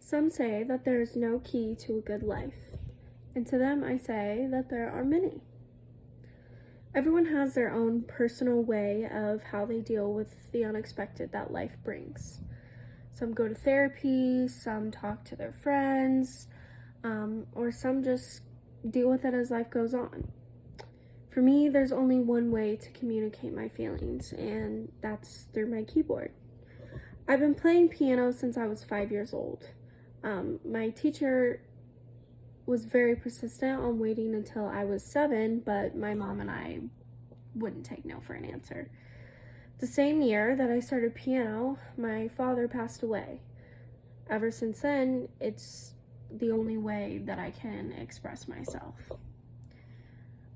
Some say that there is no key to a good life, and to them I say that there are many. Everyone has their own personal way of how they deal with the unexpected that life brings. Some go to therapy, some talk to their friends, or some just deal with it as life goes on. For me, there's only one way to communicate my feelings, and that's through my keyboard. I've been playing piano since I was 5 years old. My teacher was very persistent on waiting until I was 7, but my mom and I wouldn't take no for an answer. The same year that I started piano, my father passed away. Ever since then, it's the only way that I can express myself.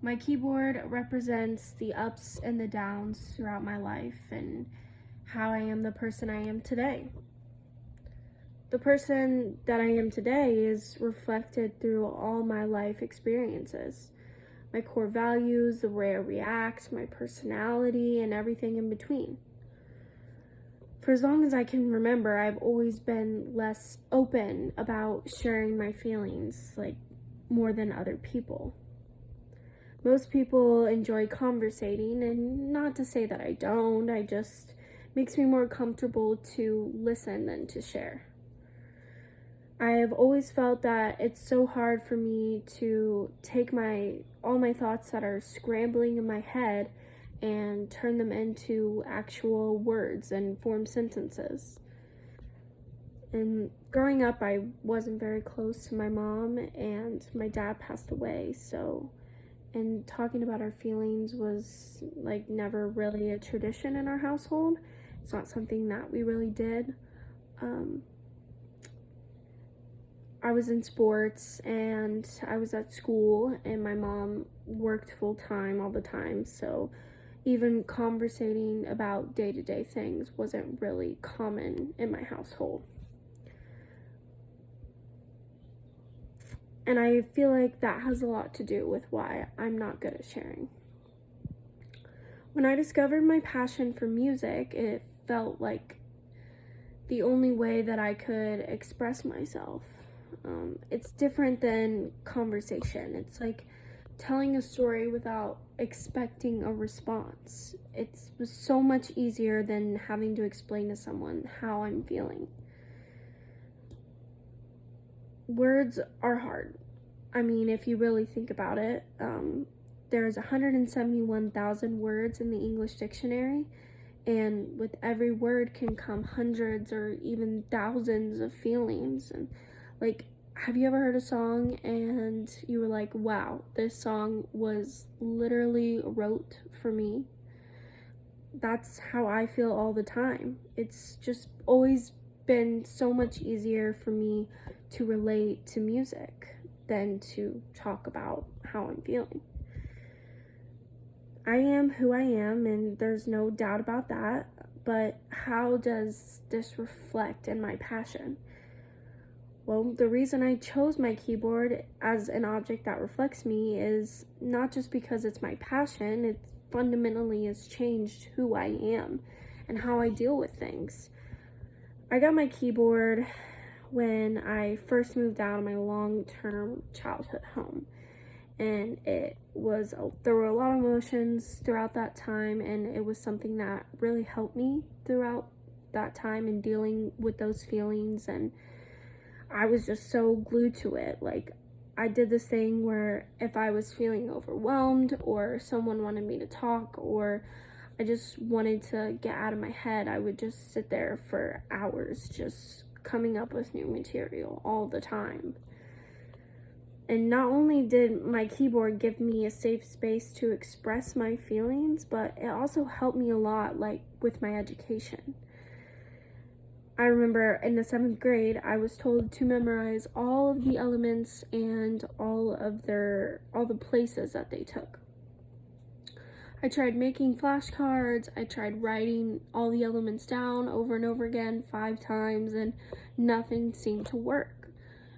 My keyboard represents the ups and the downs throughout my life and how I am the person I am today. The person that I am today is reflected through all my life experiences. My core values, the way I react, my personality, and everything in between. For as long as I can remember, I've always been less open about sharing my feelings, more than other people. Most people enjoy conversating, and not to say that I don't, it just makes me more comfortable to listen than to share. I have always felt that it's so hard for me to take all my thoughts that are scrambling in my head and turn them into actual words and form sentences. And growing up, I wasn't very close to my mom, and my dad passed away, and talking about our feelings was never really a tradition in our household. It's not something that we really did. I was in sports and I was at school, and my mom worked full time all the time, so even conversating about day-to-day things wasn't really common in my household. And I feel like that has a lot to do with why I'm not good at sharing. When I discovered my passion for music, it felt like the only way that I could express myself. It's different than conversation. It's like telling a story without expecting a response. It was so much easier than having to explain to someone how I'm feeling. Words are hard. I mean, if you really think about it, there's 171,000 words in the English dictionary, and with every word can come hundreds or even thousands of feelings. And have you ever heard a song and you were like, wow, this song was literally wrote for me? That's how I feel all the time. It's just always been so much easier for me to relate to music than to talk about how I'm feeling. I am who I am, and there's no doubt about that, but how does this reflect in my passion? Well, the reason I chose my keyboard as an object that reflects me is not just because it's my passion, it fundamentally has changed who I am and how I deal with things. I got my keyboard when I first moved out of my long-term childhood home, and there were a lot of emotions throughout that time, and it was something that really helped me throughout that time in dealing with those feelings, and I was just so glued to it. I did this thing where if I was feeling overwhelmed, or someone wanted me to talk, or I just wanted to get out of my head, I would just sit there for hours just coming up with new material all the time. And not only did my keyboard give me a safe space to express my feelings, but it also helped me a lot, with my education. I remember in the 7th grade, I was told to memorize all of the elements and all the places that they took. I tried making flashcards, I tried writing all the elements down over and over again 5 times, and nothing seemed to work.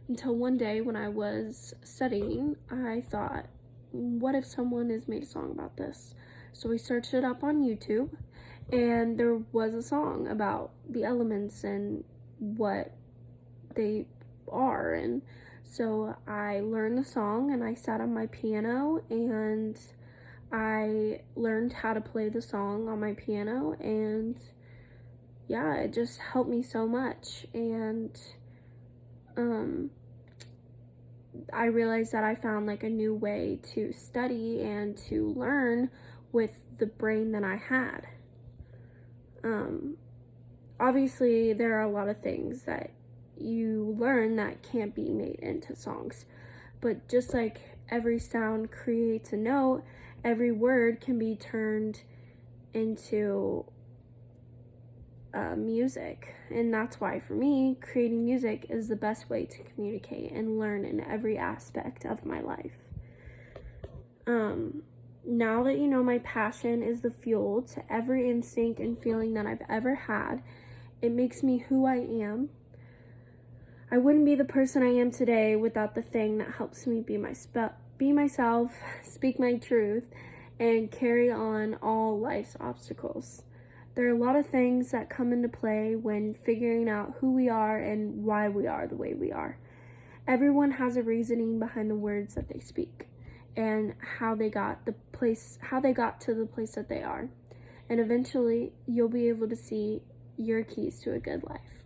Until one day when I was studying, I thought, what if someone has made a song about this? So we searched it up on YouTube, and there was a song about the elements and what they are. And so I learned the song and I sat on my piano and I learned how to play the song on my piano, and yeah, it just helped me so much. And I realized that I found like a new way to study and to learn with the brain that I had. Obviously, there are a lot of things that you learn that can't be made into songs, but just like every sound creates a note, every word can be turned into music. And that's why, for me, creating music is the best way to communicate and learn in every aspect of my life. Now that you know my passion is the fuel to every instinct and feeling that I've ever had, it makes me who I am. I wouldn't be the person I am today without the thing that helps me be myself, speak my truth, and carry on all life's obstacles. There are a lot of things that come into play when figuring out who we are and why we are the way we are. Everyone has a reasoning behind the words that they speak and how they got to the place that they are. And eventually, you'll be able to see your keys to a good life.